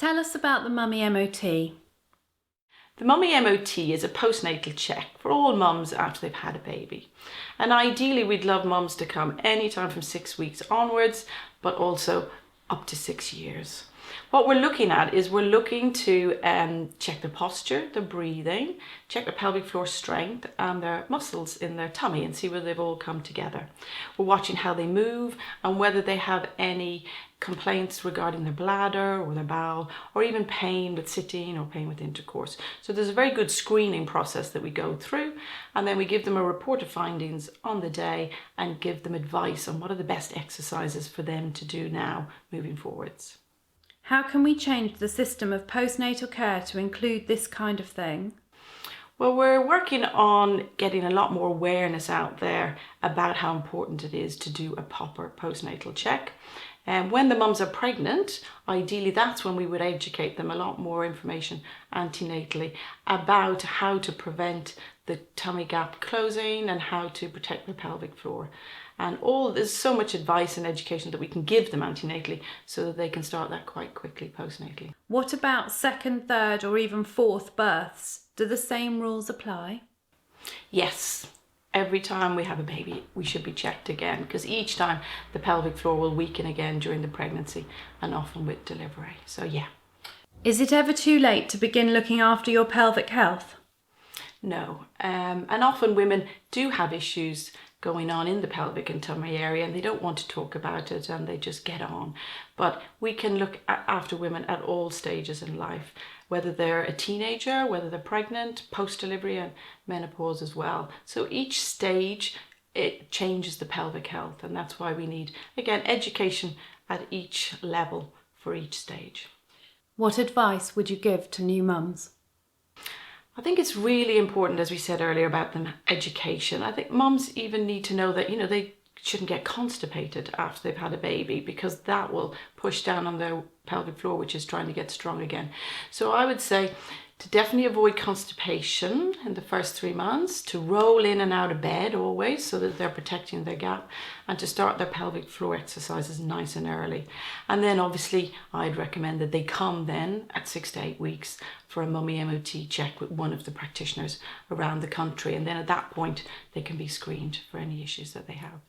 Tell us about the Mummy MOT. The Mummy MOT is a postnatal check for all mums after they've had a baby. And ideally we'd love mums to come anytime from 6 weeks onwards, but also up to 6 years. What we're looking at is we're looking to check their posture, their breathing, check their pelvic floor strength and their muscles in their tummy and see whether they've all come together. We're watching how they move and whether they have any complaints regarding their bladder or their bowel, or even pain with sitting or pain with intercourse. So there's a very good screening process that we go through, and then we give them a report of findings on the day and give them advice on what are the best exercises for them to do now moving forwards. How can we change the system of postnatal care to include this kind of thing? Well, we're working on getting a lot more awareness out there about how important it is to do a proper postnatal check. And when the mums are pregnant, ideally that's when we would educate them a lot more information antenatally about how to prevent the tummy gap closing and how to protect the pelvic floor. And there's so much advice and education that we can give them antenatally so that they can start that quite quickly postnatally. What about second, third or even fourth births? Do the same rules apply? Yes. Every time we have a baby, we should be checked again, because each time the pelvic floor will weaken again during the pregnancy and often with delivery. So yeah. Is it ever too late to begin looking after your pelvic health? No. And often women do have issues going on in the pelvic and tummy area and they don't want to talk about it and they just get on. But we can look after women at all stages in life, whether they're a teenager, whether they're pregnant, post-delivery and menopause as well. So each stage, it changes the pelvic health, and that's why we need, again, education at each level for each stage. What advice would you give to new mums? I think it's really important, as we said earlier, about the education. I think mums even need to know that, they shouldn't get constipated after they've had a baby, because that will push down on their pelvic floor, which is trying to get strong again. So I would say to definitely avoid constipation in the first 3 months, to roll in and out of bed always so that they're protecting their gap, and to start their pelvic floor exercises nice and early. And then obviously I'd recommend that they come then at 6 to 8 weeks for a Mummy MOT check with one of the practitioners around the country, and then at that point they can be screened for any issues that they have.